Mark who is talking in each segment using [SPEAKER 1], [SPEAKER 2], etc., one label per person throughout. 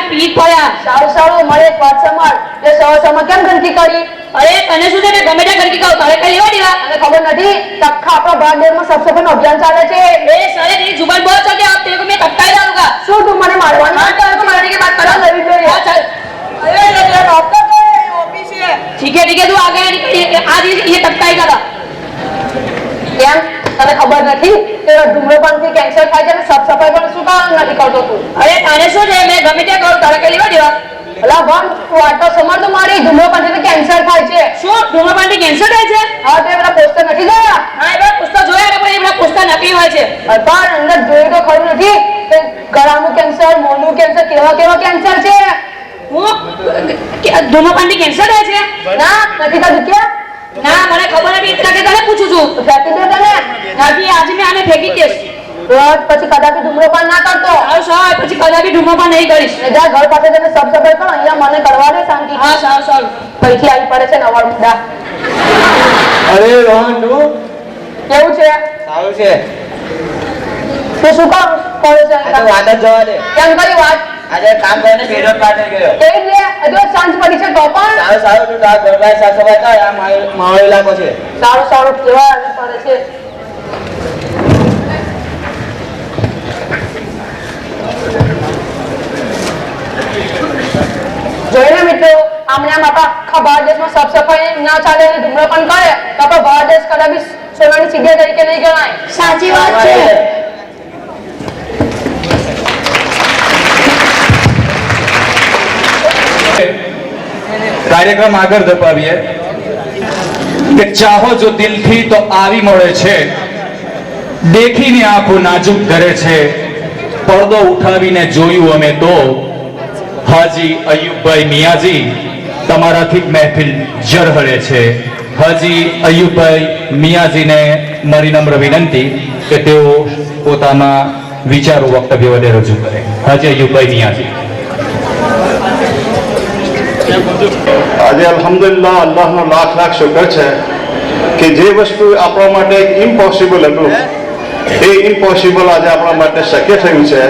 [SPEAKER 1] પીઠ પડ્યા.
[SPEAKER 2] સારું મળે એક વાત સંભાળ. એ સવારમાં કેમ ગંદકી કરી?
[SPEAKER 1] અરે તને શું છે કે ગમે ત્યાં ગંદકી કહું તારે કઈ લેવા દેવા?
[SPEAKER 2] અને ખબર નથી તખા આપણા ભારતદેશમાં સફાઈનું અભિયાન ચાલે છે.
[SPEAKER 1] ए साले तेरी जुबान बहुत चलती है, अब तेरे को मैं कटकाई डालूंगा.
[SPEAKER 2] શું તું મને મારવાની વાત કરે તો મારने की बात करा लेवी જોઈએ.
[SPEAKER 1] हाँ चल.
[SPEAKER 2] अरे ये डॉक्टर है ऑफिस है.
[SPEAKER 1] ठीक है तू आ गया निकल. आज ये कटकाई का था.
[SPEAKER 2] કેમ તને ખબર નથી કે ધૂમ્રપાનથી કેન્સર થાય છે અને સાફ સફાઈ પણ શું કામ નથી કરતો તું?
[SPEAKER 1] અરે તને શું છે મેં ગમે ત્યાં કહું તારે કઈ લેવા દેવા?
[SPEAKER 2] અલા ભાન તું આટલો સમર તો મારી ધૂમ્રપાનથી કેન્સર થાય છે.
[SPEAKER 1] શું ધૂમ્રપાનથી કેન્સર થાય છે?
[SPEAKER 2] હા તે પેલા પોસ્ટર નથી જોયા?
[SPEAKER 1] હા એ બધા પુસ્તક જોયા ને પણ એ બધા પુસ્તક નકલી હોય છે.
[SPEAKER 2] પણ અંદર જોયું તો ખરું નથી કે ગળાનું કેન્સર, મોંનું કેન્સર, કેવા કેન્સર છે.
[SPEAKER 1] હું ધૂમ્રપાનથી કેન્સર થાય છે?
[SPEAKER 2] ના નથી થતું. ક્યાં?
[SPEAKER 1] ના મને ખબર નથી એટલે કે તને પૂછું છું.
[SPEAKER 2] ફેંકી દે તને.
[SPEAKER 1] નથી આજે મેં આને ફેંકી દઈશ.
[SPEAKER 2] પછી કદાપી ધૂમ્રપાન ના કરતો.
[SPEAKER 1] સારું પછી કદાપી ધૂમ્રપાન નહીં કરીશ.
[SPEAKER 2] જા ઘર પાસે તને સાફ સફાઈ કરો, અહીંયા મને કરવા દે શાંતિ.
[SPEAKER 1] હા સારું
[SPEAKER 2] પૈથી આવી પડે છે નવા મુદ્દા.
[SPEAKER 3] અરે રોહન નું
[SPEAKER 2] કેવું છે?
[SPEAKER 3] સારું છે.
[SPEAKER 2] તું શું કામ કરે છે?
[SPEAKER 3] આ તો વાત જ જવા દે.
[SPEAKER 2] કેમ કરી વાત?
[SPEAKER 3] આજે કામ કરીને બેડો પાટે ગયો.
[SPEAKER 2] કેવી લે હજુ સાંજ પડી છે તો પણ
[SPEAKER 3] સારું તું તાર ઘરમાં સાફ સફાઈ કર. આ મારો ઇલાકો છે.
[SPEAKER 2] સારું કેવા આવી પડે છે. જોઈને મિત્રો આમને આમ આપણા આખા ભારત દેશમાં સાફ સફાઈ ના ચાલે અને ધૂમ્રપાન કરે તો આપણો ભારત દેશ કદાપી સોનાની ચીડિયા તરીકે નહીં ગણાય.
[SPEAKER 1] સાચી વાત છે.
[SPEAKER 4] કાર્યક્રમ આગળ ધપાવીએ કે ચાહો જો દિલથી તો આવી મળે છે, દેખીને આંખો નાજુક ધરે છે, પડદો ઉઠાવીને જોયું અમે તો હાજી અયુબભાઈ મિયાજી તમારાથી મહેફિલ ઝળહળે છે. હાજી અયુબભાઈ મિયાજીને મારી નમ્ર વિનંતી કે તેઓ પોતાના વિચારો વક્તવ્ય વડે રજૂ કરે. હાજી અયુબભાઈ મિયાજી.
[SPEAKER 5] આજે અલ્હમ્દુલિલ્લાહ અલ્લાહનો લાખ લાખ શુક્ર છે કે જે વસ્તુ આપણા માટે ઇમ્પોસિબલ હતું એ ઇમ્પોસિબલ આજે આપણા માટે શક્ય થયું છે.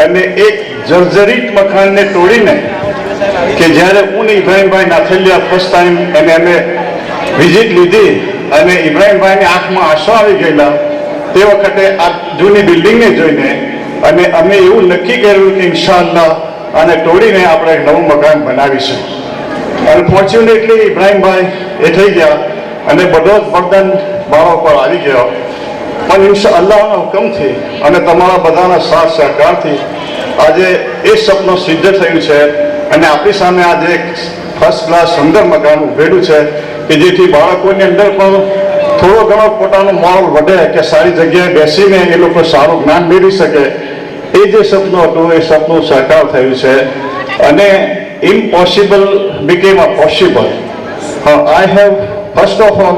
[SPEAKER 5] અને એક જર્જરિત મકાનને તોડીને કે જ્યારે હું ઇબ્રાહીમભાઈ નાથલિયા ફર્સ્ટ ટાઈમ એને અમે વિઝિટ લીધી અને ઇબ્રાહીમભાઈની આંખમાં આંસુ આવી ગયેલા તે વખતે આ જૂની બિલ્ડિંગને જોઈને અને અમે એવું નક્કી કર્યું કે ઇન્શાઅલ્લાહ આને તોડીને આપણે એક નવું મકાન બનાવીશું. અનફોર્ચ્યુનેટલી ઇબ્રાહીમભાઈ એ થઈ ગયા અને બધો જ બર્ડન મારા ઉપર આવી ગયો. પણ ઇન્શાઅલ્લાહના હુકમથી અને તમારા બધાના સાથ સહકારથી આજે એ સપનું સિદ્ધ થયું છે અને આપણી સામે આજે એક ફર્સ્ટ ક્લાસ સુંદર મકાન ઉભેલું છે કે જેથી બાળકોની અંદર પણ થોડો ઘણો પોતાનો માહોલ વધે કે સારી જગ્યાએ બેસીને એ લોકો સારું જ્ઞાન મેળવી શકે. એ જે સપનું હતું એ સપનું સાકાર થયું છે અને impossible became a possible. I have first of all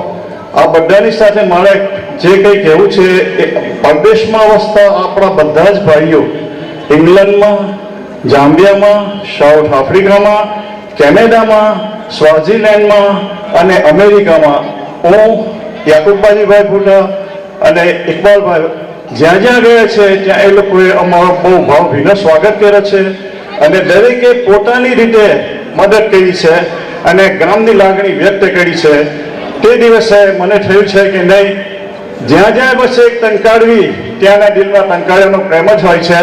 [SPEAKER 5] આ બધાની સાથે મારે જે કંઈ કહેવું છે એ પરદેશમાં વસતા આપણા બધા જ ભાઈઓ ઇંગ્લેન્ડમાં, જામ્બિયામાં, સાઉથ આફ્રિકામાં, કેનેડામાં, સ્વાઝીલેન્ડમાં અને અમેરિકામાં હું યાકુબભાઈ ભૂટા અને ઇકબાલભાઈ જ્યાં જ્યાં ગયા છે ત્યાં એ લોકોએ અમારો બહુ ભાવભીનું સ્વાગત કર્યા છે અને દરેકે પોતાની રીતે મદદ કરી છે અને ગામની લાગણી વ્યક્ત કરી છે. તે દિવસે મને થયું છે કે નહીં, જ્યાં જ્યાં બસ એક ટંકારવી ત્યાંના દિલમાં ટંકાર્યાનો પ્રેમ જ હોય છે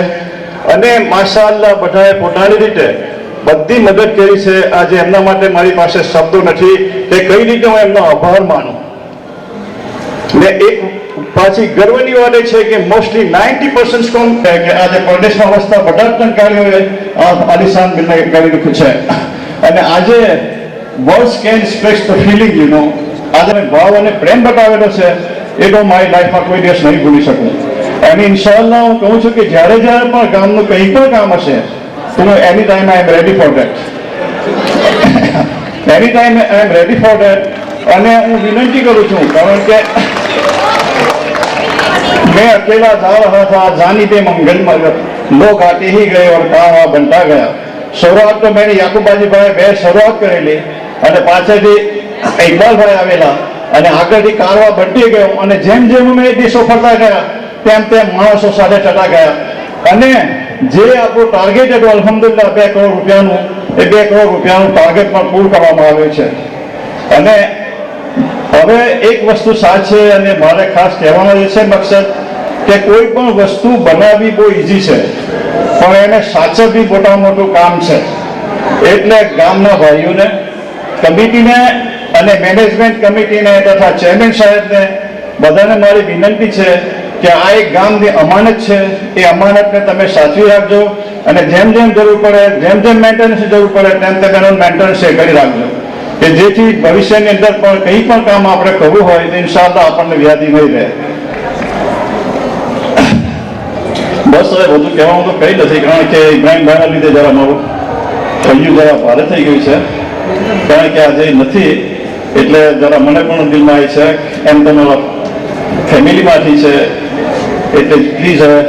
[SPEAKER 5] અને માશાઅલ્લાહ બધાએ પોતાની રીતે બધી મદદ કરી છે. આજે એમના માટે મારી પાસે શબ્દો નથી કે કઈ રીતે હું એમનો આભાર માનું. ને એક પાછી ગર્વની વાત એ છે કે મોસ્ટલી 90% કોમ કે આજે પ્રદેશમાં વસતા બધા જ ટંકારીઓએ આલિશાન બિલ્ડિંગ કરી રાખ્યું છે અને આજે words can express the feeling આજે ભાવ અને પ્રેમ બતાવેલો છે એ તો મારી લાઈફમાં કોઈ દિવસ નહીં ભૂલી શકું. અને ઇન્શાઅલ્લાહ હું કહું છું કે જ્યારે પણ ગામનું કંઈ પણ કામ હશે તો હું any time I am ready for that. Any time I am ready for that. અને હું વિનંતી કરું છું કારણ કે मैं अकेला जा रहा था जानी पे मंगल मगर लोग आते ही गए और काम बनता गया. શરૂઆત તો મેં યાકુબાજી ભાઈ બે શરૂઆત કરેલી અને પાછળથી ઇકબાલભાઈ આવેલા અને આગળથી કારવા બનતી ગયો અને જેમ જેમ અમે દેશો ફરતા ગયા તેમ તેમ માણસો સાથે થતા ગયા અને જે આપણું ટાર્ગેટ હતું અલ્હમ્દુલિલ્લાહ 2 કરોડ રૂપિયાનું, એ 2 કરોડ રૂપિયાનું ટાર્ગેટ પણ પૂરું કરવામાં આવ્યું છે. અને હવે એક વસ્તુ સાચી છે અને મારે ખાસ કહેવાનો જે છે મકસદ કે કોઈ પણ વસ્તુ બનાવવી બહુ ઈઝી છે, પણ એને સાચવવી મોટા મોટું કામ છે. એટલે ગામના ભાઈઓને, કમિટીને અને મેનેજમેન્ટ કમિટીને તથા ચેરમેન સાહેબને બધાને મારી વિનંતી છે કે આ એક ગામની અમાનત છે, એ અમાનતને તમે સાચવી રાખજો અને જેમ જેમ જરૂર પડે, જેમ જેમ મેન્ટેનન્સની જરૂર પડે તેમ તેમ એનું મેન્ટેનન્સ કરી રાખજો, કે જેથી ભવિષ્યની અંદર પણ કંઈ પણ કામ આપણે કરવું હોય તો ઇન્શાઅલ્લાહ આપણને વ્યાધિ નહીં રહે. બસ હવે વધુ કહેવાનું તો કંઈ નથી, કારણ કે ઇબ્રાહીમભાઈના લીધે જરા મારું થયું જરા ભારે થઈ ગયું છે, કારણ કે આજે નથી એટલે જરા મને પણ દિલમાં આવી છે, એમ તમારા ફેમિલીમાંથી છે એટલે પ્લીઝ હવે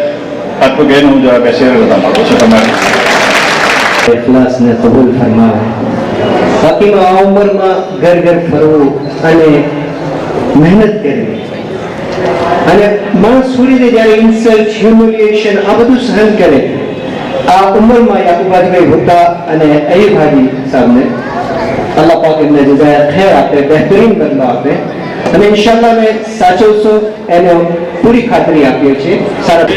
[SPEAKER 5] આટલું કહીને હું જરા શેર કરવા માંગુ છું તમારે.
[SPEAKER 6] ઇખલાસને કબૂલ ફરમાવે. બાકીમાં આ ઉંમરમાં ઘર ઘર ફરવું અને મહેનત કરવી અને માણસ છોડીને જ્યારે ઇન્સલ્ટ, હ્યુમિલિએશન આ બધું સહન કરે, આ ઉંમરમાં યાકુબાજીભાઈ ભુટ્ટા અને અયુબ હાજી સાહેબને અલ્લાહ પાક એમને જઝાય ખૈર આપે, બહેતરીન બદલો આપે અને ઇન્શાઅલ્લાહ અમે સાચવશું એને પૂરી ખાતરી આપીએ છીએ. સારા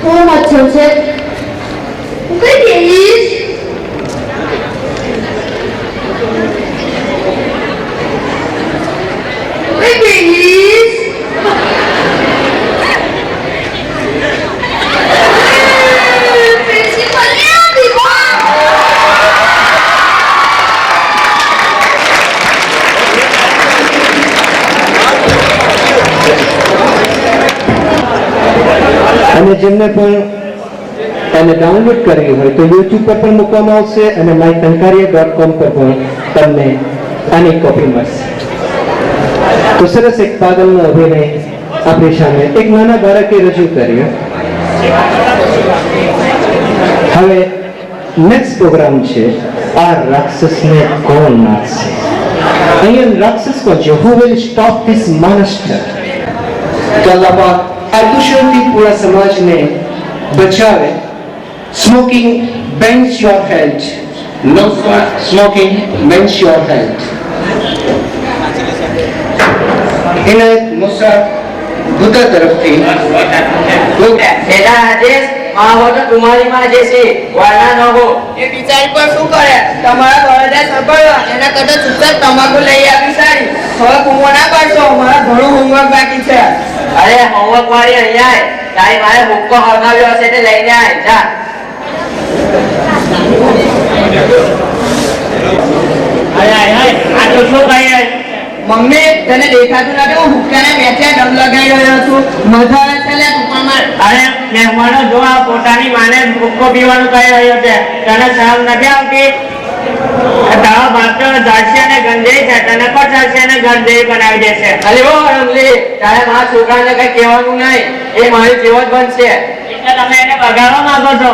[SPEAKER 1] બહુ મચ્છર છે હું કઈ જઈશ કઈ જઈશ પ્રિન્સિપલ ને આપી
[SPEAKER 6] અને જેમને પણ એને ડાઉનલોડ કરવી હોય તો YouTube પર પણ મૂકવામાં આવશે અને mykankaria.com પર પણ તમને આની કોપી મળશે. તો સરસ એક પાગલનો અભિનય આપણી સામે એક નાના બાળકે રજૂ કર્યો. હવે નેક્સ્ટ પ્રોગ્રામ છે આ રાક્ષસને કોણ નાખશે. અહીંયા રાક્ષસ કોણ છે? Who will stop this monster? તો અલ્લાહ પાક આ દુષ્ણથી પૂરા સમાજને બચાવે. Smoking bends your health. No smoking bends your health. इनायत मुसा भूता तरफથી
[SPEAKER 3] બેટા રાજેશ માં હો તો તમારી માં જેસી વાળા ન હો એ બિચારી પર શું કરે તમારા ઘરે સંભાળો એના કરતા ચૂપચાપ તમાકુ લઈ આવી સારી હવે કુમો ના કરશો મારા ઘણું હોમવર્ક બાકી છે અરે હોમવર્ક વાળી અહીંયા આય તારી મારે હુક્કો હરગાવ્યો હશે એટલે લઈને આય જા આ તો શું કહી મમ્મી તને દેખાતું નથી હું હુક્કાને બેઠા દમ લગાવી રહ્યો છું મજા આવે છે લે તું માર અરે મહેમાનો જો આ પોતાની માને હુક્કો પીવાનું કહી રહ્યો છે તને શરમ નથી આવતી તારો બાપ તો જાડશે ને ગંજેઈ છે તને પણ જાડશે ને ગંજેઈ બનાવી દેશે અરે ઓ રમલી તારે મારા છોકરાને કઈ કહેવાનું નહીં એ મારી જેવો જ બનશે એટલે તમે એને બગાડવા માંગો છો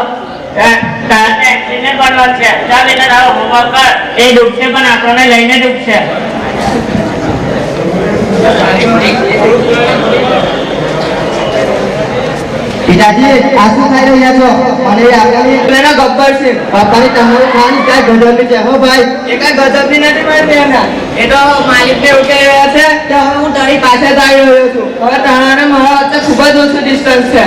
[SPEAKER 3] તારે એક્સિડન્ટ બનવાનું છે ચાલ એટલે તારો હોમવર્ક કર એ ડૂબશે પણ આપણને લઈને ડૂબશે
[SPEAKER 7] પિતાજી આ શું ખાઈ રહ્યા છો? મને આગામી પ્લેનો ગબ્બર છે બાપાની તમારી ખાવાની ક્યાં ગજબની છે હો ભાઈ
[SPEAKER 3] એ કઈ ગજબની નથી મારી બેના એ તો માલિકને ઉકેલી રહ્યા છે કે હવે હું તારી પાસે જ આવી રહ્યો છું હવે તારા અને મારા વચ્ચે ખૂબ જ ઓછું ડિસ્ટન્સ છે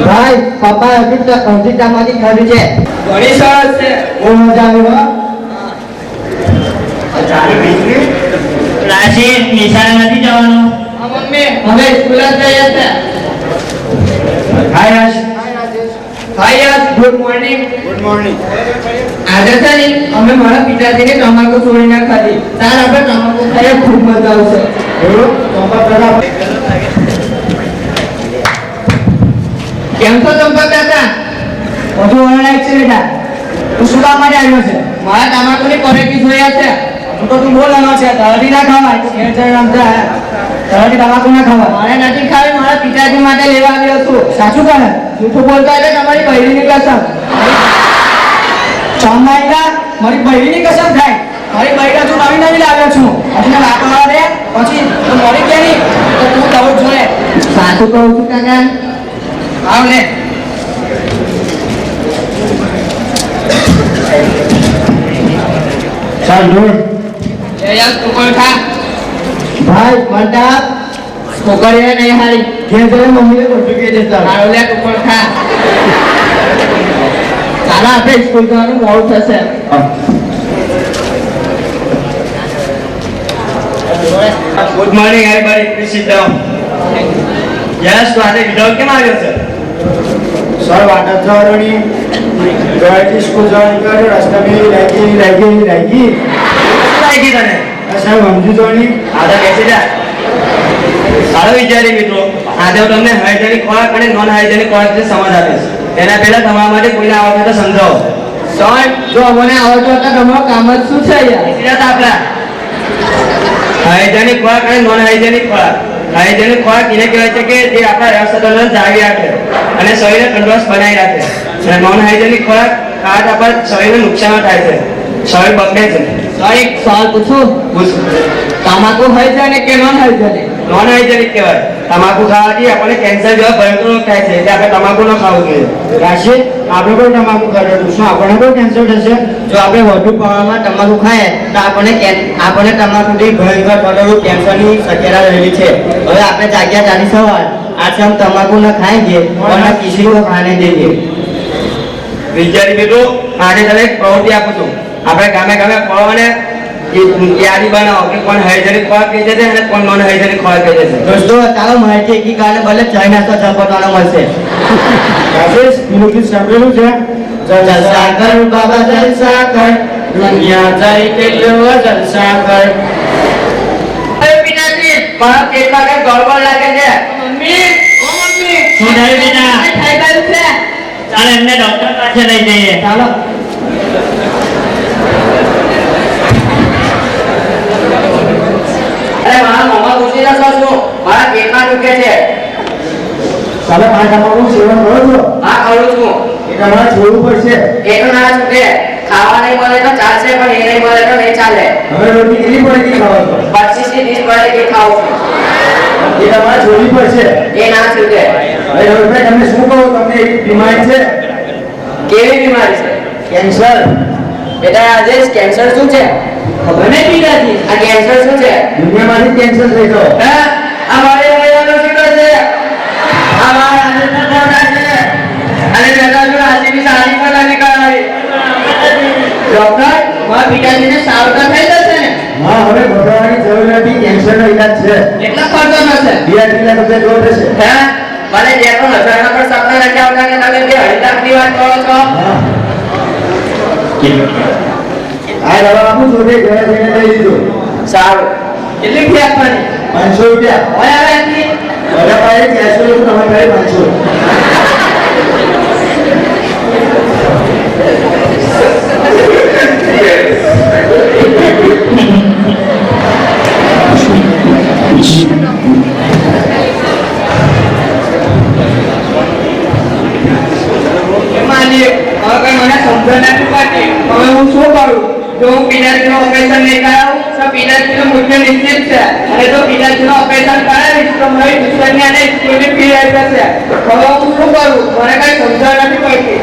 [SPEAKER 7] ભાઈ પપ્પા અડધી ટામાકી ખાધી છે
[SPEAKER 3] ઘણી સરસ છે
[SPEAKER 7] બહુ મજા આવી હો
[SPEAKER 3] રાશિ નિશાળે નથી જવાનું મમ્મી હવે સ્કૂલ જ જઈએ છે
[SPEAKER 7] હાય રાજ
[SPEAKER 3] હાય યસ ગુડ મોર્નિંગ આજે છે ને અમે મારા પિતાજીને તમાકુ છોડીને ખાધી તાર આપણે તમાકુ ખાઈએ ખૂબ મજા આવશે કેમ છો ચંપક દાદા
[SPEAKER 7] વધુ ઓનલાઈન છે બેટા તું શું કામ માટે આવ્યો છે
[SPEAKER 3] મારા તમાકુની પરેકી જોયા છે
[SPEAKER 7] તો તું બોલ રહ્યો છે તળાવી ના ખાવાય શેર જઈ રમતા તળાવી તમાકુ ના ખાવાય
[SPEAKER 3] મારે નથી ખાવી મારા પિતાજી માટે લેવા આવ્યો છું
[SPEAKER 7] સાચું કહે
[SPEAKER 3] જૂઠું બોલતા એટલે તમારી બહેરીની કસમ
[SPEAKER 7] ચોમાઈના મારી બહેરીની કસમ થાય મારી બહેરા તું નવી નવી લાવ્યો છું એટલે વાપરવા દે પછી તો મરી ગયા નહીં તો તું દઉં જોઈએ
[SPEAKER 3] સાચું કહું છું કાકા આવ લે
[SPEAKER 7] ચાલ દૂર
[SPEAKER 3] એ યાર તું પણ ખા
[SPEAKER 7] ભાઈ મંટા
[SPEAKER 3] છોકરીએ નહીં હારી
[SPEAKER 7] ઘેર જઈને મમ્મીને બધું કહી દેતા
[SPEAKER 3] આવ લે તું પણ ખા ચાલો આપણે સ્કૂલ જવાનું મોડું થશે
[SPEAKER 8] good morning everybody please sit down yes તો આજે વિધાઉટ કેમ આવ્યો છે
[SPEAKER 7] સર વાટા જવાની ગોયથી સ્કૂલ જવાની કર્યો રસ્તામાં લાગી
[SPEAKER 8] લાગી તને
[SPEAKER 7] સાહેબ સમજી જવાની
[SPEAKER 8] આજે બેસી જા સારો વિચારી મિત્રો આજે હું તમને હાઇજેનિક ખોરાક અને નોન હાઇજેનિક ખોરાક વિશે સમજ આપીશ એના પહેલા તમારા માટે કોઈને આવડતું તો સમજાવો
[SPEAKER 3] સર જો મને આવડતું હતું તમારું કામ જ શું છે યાર
[SPEAKER 8] બેસી જા આપણા હાઇજેનિક ખોરાક અને નોન હાઇજેનિક ખોરાક હાઇજેનિક ખોરાક એને કહેવાય છે કે જે આપણા રસતંત્રને જાળવી રાખે અને શરીરને તંદુરસ્ત બનાવી રાખે અને નોન હાઇજેનિક ખોરાક ખાવાથી આપણા શરીરને નુકસાન થાય છે શરીર બગડે છે
[SPEAKER 3] સર એક સવાલ પૂછું તમાકુ હોય છે ને કે નોન હોય છે
[SPEAKER 8] નોન હાઇજેનિક કહેવાય તમાકુ ખાવાથી આપણને કેન્સર જેવા ભયંકર રોગ થાય છે એટલે આપણે તમાકુ ન ખાવું જોઈએ
[SPEAKER 7] રાશિદ આપણે કોઈ તમાકુ કરેલું શું આપણને કોઈ કેન્સર થશે?
[SPEAKER 8] જો આપણે વધુ પ્રમાણમાં તમાકુ ખાઈએ તો આપણને તમાકુથી ભયંકર થયેલું કેન્સરની શક્યતા રહેલી છે. હવે આપણે જાગ્યા ચાલી સવાર આજે हम तंबाकू न खाएंगे और न किसी को खाने देंगे. વિદ્યાર્થી મિત્રો, આજે તમે એક પ્રવૃત્તિ આપું છું. આપણે ગામે ગામે ફળો અને યાદી બનાવો કે કોણ હાઇજેનિક ખોરાક કહી જશે અને કોણ નોન હાઇજેનિક ખોરાક કહી જશે. દોસ્તો, ચાલો માહિતી એકી બદલે ચાય નાસ્તો ઝપટવાનો મળશે.
[SPEAKER 7] રાजेश ગીત સાંભળેલું છે?
[SPEAKER 8] જલસા કર બાબા જલસા કર, દુનિયા જાય તેટલો જલસા કર. અરે પિતાજી, મારા પેટમાં કઈ ગડબડ લાગે છે. મમ્મી, ઓ મમ્મી,
[SPEAKER 3] શું થયું બેટા?
[SPEAKER 8] થઈ ગયું છે.
[SPEAKER 3] ચાલ એમને ડોક્ટર પાસે લઈ જઈએ.
[SPEAKER 8] ચાલો. અરે મારા મોંમાં ઘૂસી જશો શું? મારા પેટમાં દુખે છે.
[SPEAKER 7] તમે આ તમાકુ સેવન કરો છો?
[SPEAKER 8] હા, કરું છું.
[SPEAKER 7] એ તમારે છોડવું પડશે.
[SPEAKER 8] એ તો ના છૂટે. ખાવા નહીં મળે તો ચાલશે, પણ એ નહીં મળે તો નહીં ચાલે.
[SPEAKER 7] હવે રોટલી કેટલી પડે ખાવા છો?
[SPEAKER 8] 25 થી 30 પડે કે ખાવું છું.
[SPEAKER 7] એ તમારે છોડવી પડશે.
[SPEAKER 8] એ ના છૂટે.
[SPEAKER 7] હવે હવે તમને શું કહું, તમને એક બીમારી છે,
[SPEAKER 8] કેવી બીમારી છે?
[SPEAKER 7] કેન્સર.
[SPEAKER 8] બેટા રાજેશ, કેન્સર શું છે?
[SPEAKER 7] ખબર નહીં પિતાજી.
[SPEAKER 8] આ કેન્સર શું છે?
[SPEAKER 7] દુનિયામાંથી કેન્સર થઈ ગયો.
[SPEAKER 8] હે? આ મારી મહિલાનો શિકાર છે. આ મારા રાજેશનો ખોટા છે. અને બેટા જો રાજેશની સારી પણ નથી કરાવી. ડોક્ટર, મારા પિતાજીને સારું તો થઈ જશે ને?
[SPEAKER 7] હા, હવે ગભરાવાની જરૂર નથી. કેન્સરનો ઈલાજ છે.
[SPEAKER 8] કેટલા ખર્ચો થશે?
[SPEAKER 7] 2 લાખ રૂપિયા જોર થશે.
[SPEAKER 8] હે? મને જે પણ હજારના પર સપના નથી આવતા કે તમે 2.5 લાખની વાત કરો છો.
[SPEAKER 7] આ દવા આપું છું, તે ઘરે જઈને લઈ લીધો.
[SPEAKER 8] સારું. કેટલી ફી આપવાની?
[SPEAKER 7] 500 રૂપિયા.
[SPEAKER 8] હોય આવે એમની?
[SPEAKER 7] બધા પાસે 400 રૂપિયા, તમારે ઘરે 500.
[SPEAKER 8] માલિક, હવે કઈ મને સમજણ નથી પડતી. હવે હું શું કરું? જો હું પિતાજીનું ઓપરેશન નહીં કરાવું તો પિતાજીનું મૃત્યુ નિશ્ચિત છે, અને જો પિતાજીનું ઓપરેશન કરાવીશ તો મારી ટ્યુશનની અને સ્કૂલની ફી આવી જશે. હવે હું શું કરું? મને કઈ સમજણ નથી પડતી.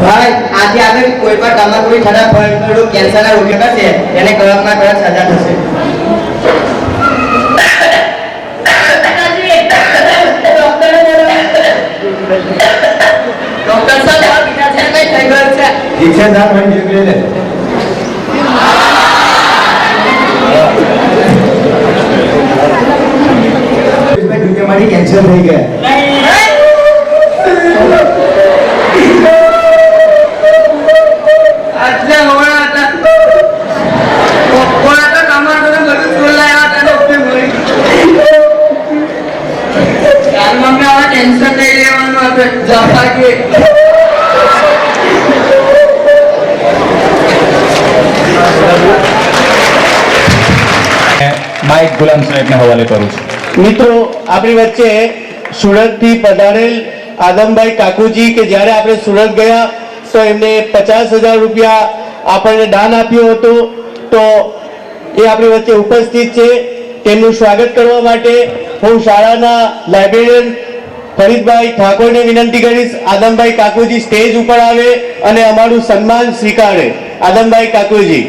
[SPEAKER 8] ભાઈ, આજે આપણે કોઈ પણ તમાકુની થતા ભયંકર કેન્સરના રોગી કરશે એને કડકમાં કડક સજા થશે. ડોક્ટર સાહેબ, આ પિતાજીને કઈ થઈ ગયું છે?
[SPEAKER 7] ઠીક છે, જા ભાઈ નીકળી લે. દુનિયામાંથી કેન્સર થઈ ગયા.
[SPEAKER 8] આટલા હોણા હતા. હોણા તો તમારે બધું છોડ લાવ્યા હતા ડોક્ટર મળી. યાર મમ્મી, હવે ટેન્શન નહીં લેવાનું આપણે જપા કે
[SPEAKER 4] માઇક ગુલામ સાહેબને હવાલે કરું છું.
[SPEAKER 6] મિત્રો, આપણી વચ્ચે સુરતથી પધારેલ આદમભાઈ કાકુજી, કે જ્યારે આપણે સુરત ગયા તો એમને 50,000 રૂપિયા આપણને દાન આપ્યું હતું, તો એ આપણી વચ્ચે ઉપસ્થિત છે. તેમનું સ્વાગત કરવા માટે હું શાળાના લાઇબ્રેરિયન ફરીદભાઈ ઠાકોરને વિનંતી કરીશ, આદમભાઈ કાકુજી સ્ટેજ ઉપર આવે અને અમારું સન્માન સ્વીકારે. આદમભાઈ કાકુજી.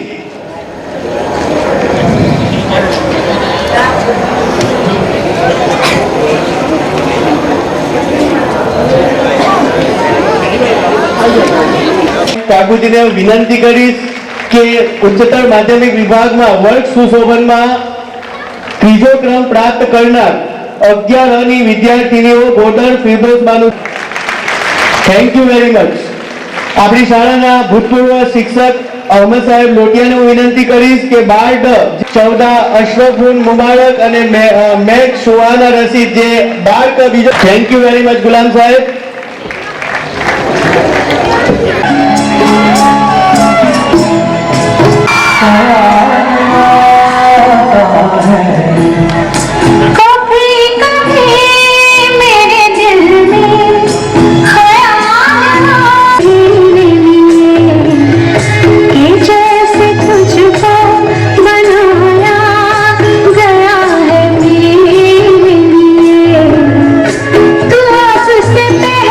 [SPEAKER 6] કાકુજીને વિનંતી કરીશ કે ઉચ્ચતર માધ્યમિક વિભાગમાં વર્ગ સુશોભનમાં 3જો ક્રમ પ્રાપ્ત કરનાર 11 ની વિદ્યાર્થીનીઓ Godar Firdosbanu. Thank you very much. આપણી શાળાના ભૂતપૂર્વ શિક્ષક અહમદ સાહેબ લોટિયાને હું વિનંતી કરીશ કે બાર્ડ 14 અશરફુન મુબારક અને મેઘ સુહાના રસીદ જે બાર્ડ બીજો. થેન્ક યુ વેરી મચ ગુલામ સાહેબ.
[SPEAKER 9] से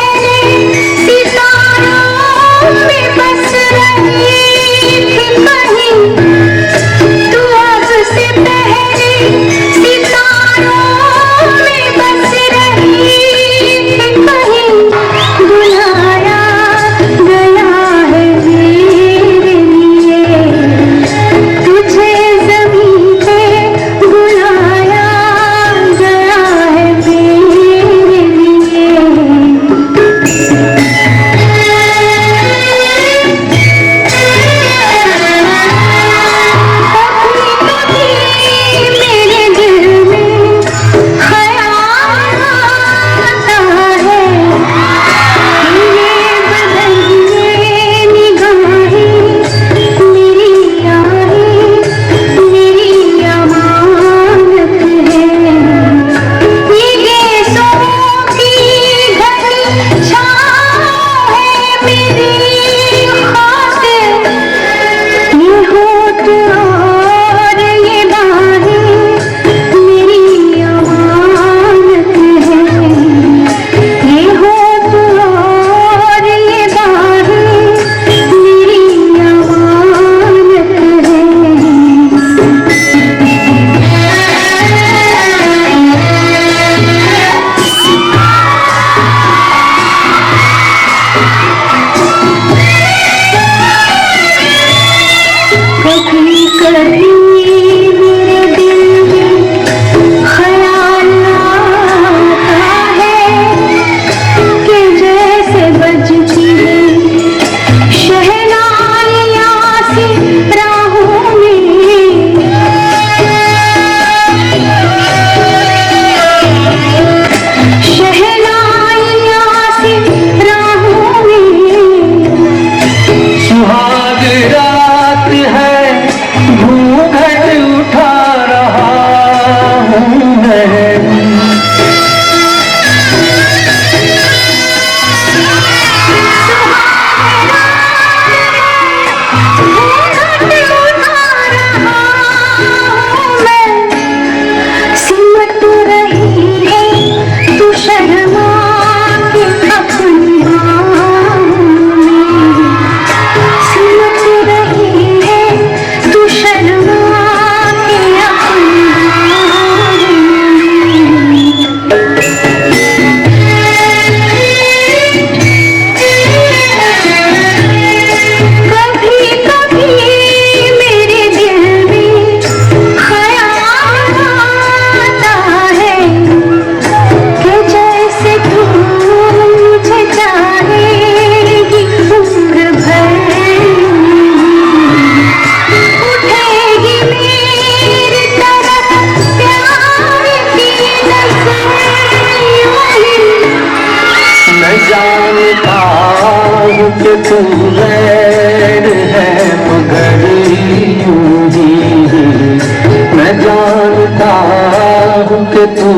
[SPEAKER 6] तू गैर है मगर यूं ही मैं जानता हूँ कि तू